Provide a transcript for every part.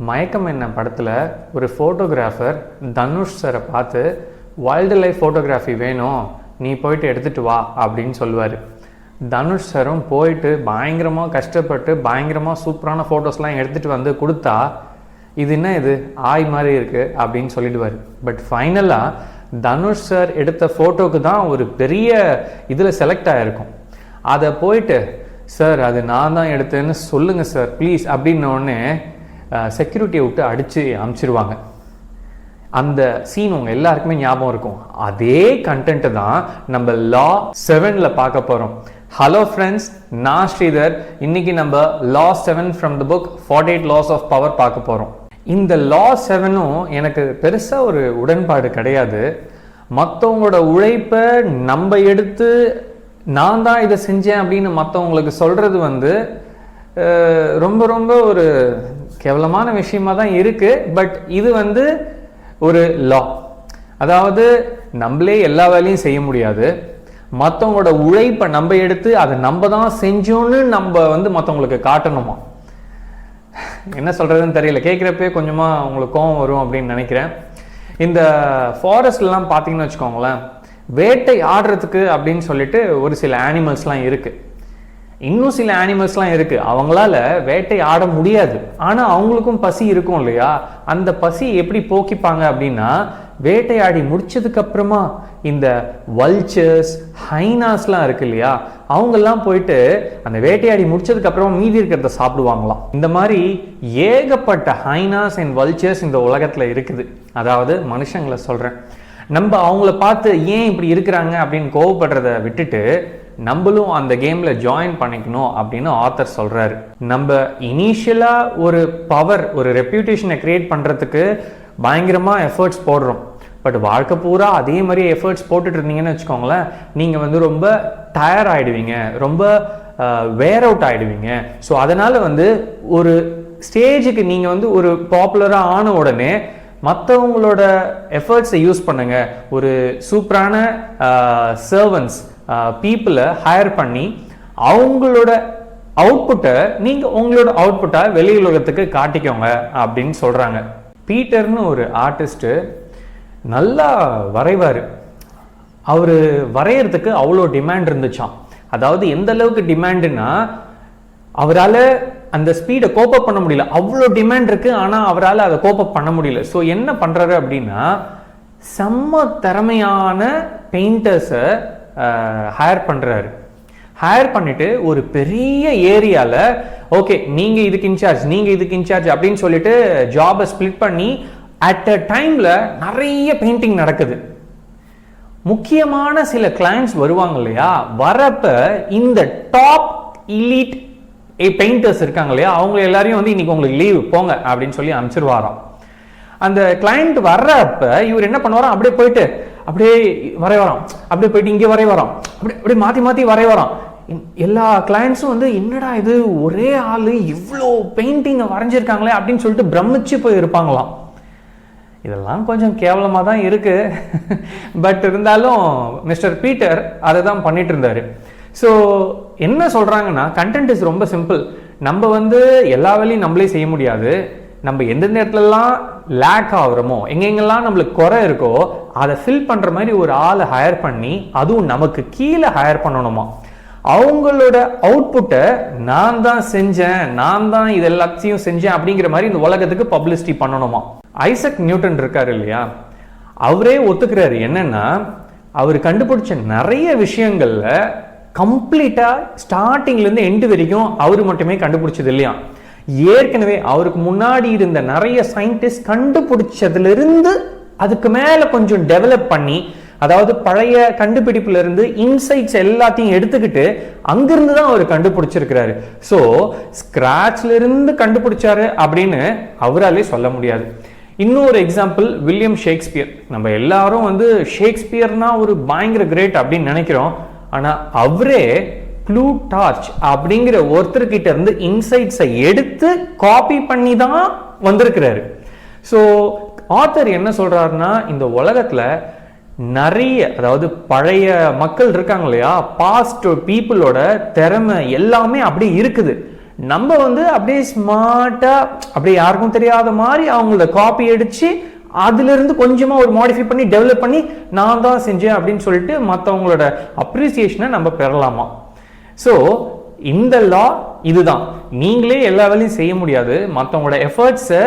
மயக்கம் என்ன படத்தில் ஒரு ஃபோட்டோகிராஃபர் தனுஷ் சாரை பார்த்து வைல்டு லைஃப் ஃபோட்டோகிராஃபி வேணும், நீ போயிட்டு எடுத்துகிட்டு வா அப்படின்னு சொல்லுவார். தனுஷ் சாரும் போயிட்டு பயங்கரமாக கஷ்டப்பட்டு பயங்கரமாக சூப்பரான ஃபோட்டோஸ்லாம் எடுத்துகிட்டு வந்து கொடுத்தா, இது என்ன இது ஆய் மாதிரி இருக்குது அப்படின்னு சொல்லிடுவார். பட் ஃபைனலாக தனுஷ் சார் எடுத்த ஃபோட்டோக்கு தான் ஒரு பெரிய இதில் செலக்ட் ஆகிருக்கும். அதை போயிட்டு சார் அது நான் தான் எடுத்தேன்னு சொல்லுங்கள் சார் ப்ளீஸ் அப்படின்னோடனே செக்யூரிட்டியை விட்டு அடித்து அமுச்சிடுவாங்க. அந்த சீன் உங்கள் எல்லாருக்குமே ஞாபகம் இருக்கும். அதே கண்டென்ட்டு தான் நம்ம லா 7ல் பார்க்க போகிறோம். ஹலோ ஃப்ரெண்ட்ஸ், நான் ஸ்ரீதர். இன்னைக்கு நம்ம law 7 from the book 48 laws of power பார்க்க போகிறோம். இந்த லா 7ம் எனக்கு பெருசாக ஒரு உடன்பாடு கிடையாது. மற்றவங்களோட உழைப்பை நம்ம எடுத்து நான் தான் இதை செஞ்சேன் அப்படின்னு மற்றவங்களுக்கு சொல்கிறது ரொம்ப ரொம்ப ஒரு கேவலமான விஷயமா தான் இருக்குது. பட் இது ஒரு லா, அதாவது நம்மளே எல்லா வேலையும் செய்ய முடியாது. மற்றவங்களோட உழைப்பை நம்ம எடுத்து அதை நம்ம தான் செஞ்சோன்னு நம்ம மற்றவங்களுக்கு காட்டணுமா? என்ன சொல்கிறதுன்னு தெரியல. கேட்குறப்பே கொஞ்சமாக உங்களுக்கு கோவம் வரும் அப்படின்னு நினைக்கிறேன். இந்த ஃபாரஸ்ட்லாம் பார்த்தீங்கன்னு வச்சுக்கோங்களேன், வேட்டை ஆடுறதுக்கு அப்படின்னு சொல்லிட்டு ஒரு சில அனிமல்ஸ்லாம் இருக்குது. இன்னும் சில அனிமல்ஸ்லாம் இருக்குது, அவங்களால வேட்டை ஆட முடியாது. ஆனால் அவங்களுக்கும் பசி இருக்கும் இல்லையா? அந்த பசி எப்படி போக்கிப்பாங்க அப்படின்னா, வேட்டையாடி முடிச்சதுக்கு அப்புறமா இந்த வல்ச்சர்ஸ், ஹைனாஸ்லாம் இருக்கு இல்லையா, அவங்கெல்லாம் போயிட்டு அந்த வேட்டையாடி முடிச்சதுக்கு அப்புறமா மீதி இருக்கிறத சாப்பிடுவாங்களாம். இந்த மாதிரி ஏகப்பட்ட ஹைனாஸ் அண்ட் வல்ச்சர்ஸ் இந்த உலகத்துல இருக்குது. அதாவது மனுஷங்களை சொல்றேன். நம்ம அவங்கள பார்த்து ஏன் இப்படி இருக்கிறாங்க அப்படின்னு கோவப்படுறத விட்டுட்டு நம்மளும் அந்த கேம்ல ஜாயின் பண்ணிக்கணும் அப்படின்னு ஆத்தர் சொல்றாரு. நம்ம இனிஷியலா ஒரு பவர், ஒரு ரெப்யூட்டேஷனை கிரியேட் பண்றதுக்கு பயங்கரமா எஃபர்ட்ஸ் போடுறோம். பட் வாழ்க்கை பூரா அதே மாதிரி எஃபர்ட்ஸ் போட்டுட்டு இருந்தீங்கன்னு வச்சுக்கோங்களேன், நீங்கள் ரொம்ப டயர் ஆகிடுவீங்க, ரொம்ப வேர் அவுட் ஆகிடுவீங்க. ஸோ அதனால் ஒரு ஸ்டேஜுக்கு நீங்கள் ஒரு பாப்புலராக ஆன உடனே மற்றவங்களோட எஃபர்ட்ஸை யூஸ் பண்ணுங்க. ஒரு சூப்பரான சர்வன்ஸ் பீப்புளை ஹையர் பண்ணி அவங்களோட அவுட்புட்டை நீங்கள் உங்களோட அவுட்புட்டை வெளி உலகத்துக்கு காட்டிக்கோங்க அப்படின்னு சொல்கிறாங்க. பீட்டர்னு ஒரு ஆர்டிஸ்ட்டு நல்லா வரைவார். அவர் வரைகிறதுக்கு அவ்வளோ டிமாண்ட் இருந்துச்சான். அதாவது எந்த அளவுக்கு டிமாண்டுன்னா, அவரால் அந்த ஸ்பீடை கோப்பப் பண்ண முடியல. அவ்வளோ டிமாண்ட் இருக்குது, ஆனால் அவரால் அதை கோப்பப் பண்ண முடியல. ஸோ என்ன பண்ணுறாரு அப்படின்னா, செம்ம திறமையான பெயிண்டர்ஸை ஹையர் பண்ணுறாரு. ஹையர் பண்ணிட்டு ஒரு பெரிய ஏரியாவில் ஓகே நீங்கள் இதுக்கு இன்சார்ஜ், நீங்கள் இதுக்கு இன்சார்ஜ் அப்படின்னு சொல்லிட்டு ஜாபை ஸ்பிளிட் பண்ணி அட் அ டைம்ல நிறைய பெயிண்டிங் நடக்குது. முக்கியமான சில கிளைண்ட்ஸ் வருவாங்க இல்லையா, வரப்ப இந்த டாப் எலீட் பெயிண்டர்ஸ் இருக்காங்க இல்லையா, அவங்க எல்லாரையும் இன்னைக்கு உங்களுக்கு லீவ் போங்க அப்படின்னு சொல்லி அனுப்பிச்சிருவாராம். அந்த கிளைண்ட் வர்றப்ப இவர் என்ன பண்ணுவாராம், அப்படியே போயிட்டு அப்படியே வரைவாராம், அப்படியே போயிட்டு இங்கே வரைவாராம், அப்படியே மாற்றி மாற்றி வரைவாராம். எல்லா கிளைண்ட்ஸும் என்னடா இது ஒரே ஆளு இவ்வளோ பெயிண்டிங்கை வரைஞ்சிருக்காங்களே அப்படின்னு சொல்லிட்டு பிரமிச்சு போய் இருப்பாங்களாம். இதெல்லாம் கொஞ்சம் கேவலமாக தான் இருக்கு. பட் இருந்தாலும் மிஸ்டர் பீட்டர் அதை தான் பண்ணிட்டு இருந்தாரு. ஸோ என்ன சொல்றாங்கன்னா, கண்டென்ட் இஸ் ரொம்ப சிம்பிள். நம்ம எல்லா வேலையும் நம்மளே செய்ய முடியாது. நம்ம எந்தெந்த இடத்துலலாம் லேக் ஆகுறோமோ, எங்கெங்கெல்லாம் நம்மளுக்கு குறை இருக்கோ அதை ஃபில் பண்ற மாதிரி ஒரு ஆளை ஹையர் பண்ணி, அதுவும் நமக்கு கீழே ஹையர் பண்ணணுமா. அவங்களோட அவுட்புட்டை நான் தான் செஞ்சேன், நான் தான் இது எல்லாத்தையும் செஞ்சேன் அப்படிங்கிற மாதிரி இந்த உலகத்துக்கு பப்ளிசிட்டி பண்ணணுமா. ஐசக் நியூட்டன் இருக்காரு இல்லையா, அவரே ஒத்துக்கிறாரு. என்னன்னா, அவர் கண்டுபிடிச்ச நிறைய விஷயங்கள்ல கம்ப்ளீட்டா ஸ்டார்டிங்ல இருந்து எண்டு வரைக்கும் அவரு மட்டுமே கண்டுபிடிச்சது இல்லையா. ஏற்கனவே அவருக்கு முன்னாடி இருந்த நிறைய சயின்டிஸ்ட் கண்டுபிடிச்சதுல இருந்து அதுக்கு மேல கொஞ்சம் டெவலப் பண்ணி, அதாவது பழைய கண்டுபிடிப்புல இருந்து இன்சைட்ஸ் எல்லாத்தையும் எடுத்துக்கிட்டு அங்கிருந்து தான் அவர் கண்டுபிடிச்சிருக்கிறாரு. ஸோ ஸ்கிராச்ல இருந்து கண்டுபிடிச்சாரு அப்படின்னு அவராலே சொல்ல முடியாது. இன்னொரு எக்ஸாம்பிள் வில்லியம் ஷேக்ஸ்பியர். நம்ம எல்லாரும் ஷேக்ஸ்பியர்னா ஒரு பயங்கர கிரேட் அப்படின்னு நினைக்கிறோம். ஆனா அவரே ப்ளூடார்ச் அப்படிங்கிற ஒருத்தர்கிட்ட இருந்து இன்சைட்ஸை எடுத்து காப்பி பண்ணி தான் வந்திருக்கிறாரு. ஸோ ஆத்தர் என்ன சொல்றாருன்னா, இந்த உலகத்துல நிறைய, அதாவது பழைய மக்கள் இருக்காங்க இல்லையா, பாஸ்ட் பீப்புளோட திறமை எல்லாமே அப்படியே இருக்குது. நம்ம வந்து அப்படியே ஸ்மார்ட்டா அப்படியே யாருக்கும் தெரியாத மாதிரி அவங்களோட காப்பி அடிச்சு அதுல இருந்து கொஞ்சமா ஒரு மாடிஃபை பண்ணி டெவலப் பண்ணி நான் தான் செஞ்சேன் அப்படின்னு சொல்லிட்டு மற்றவங்களோட அப்ரிசியேஷனை நம்ம பெறலாமா. ஸோ இந்த லா இதுதான். நீங்களே எல்லா வேலையும் செய்ய முடியாது, மற்றவங்களோட எஃபர்ட்ஸை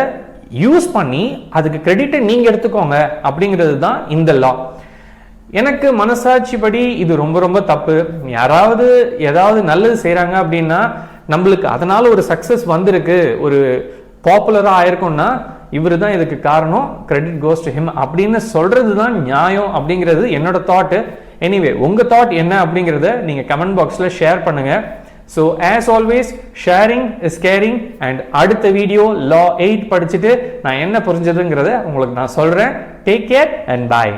யூஸ் பண்ணி அதுக்கு கிரெடிட்டை நீங்க எடுத்துக்கோங்க அப்படிங்கிறது தான் இந்த லா. எனக்கு மனசாட்சி படி இது ரொம்ப ரொம்ப தப்பு. யாராவது ஏதாவது நல்லது செய்யறாங்க அப்படின்னா நம்மளுக்கு அதனால ஒரு சக்சஸ் வந்திருக்கு, ஒரு பாப்புலரா ஆயிருக்கும்னா இவரு தான் இதுக்கு காரணம், கிரெடிட் கோஸ் டு ஹிம் அப்படின்னு சொல்றது தான் நியாயம் அப்படிங்கிறது என்னோட தாட். எனிவே உங்க தாட் என்ன அப்படிங்கிறத நீங்க கமெண்ட் பாக்ஸ்ல ஷேர் பண்ணுங்க. So as always sharing is caring. And அடுத்த வீடியோ லா 8 படிச்சுட்டு நான் என்ன புரிஞ்சதுங்கிறத உங்களுக்கு நான் சொல்றேன். Take care and bye.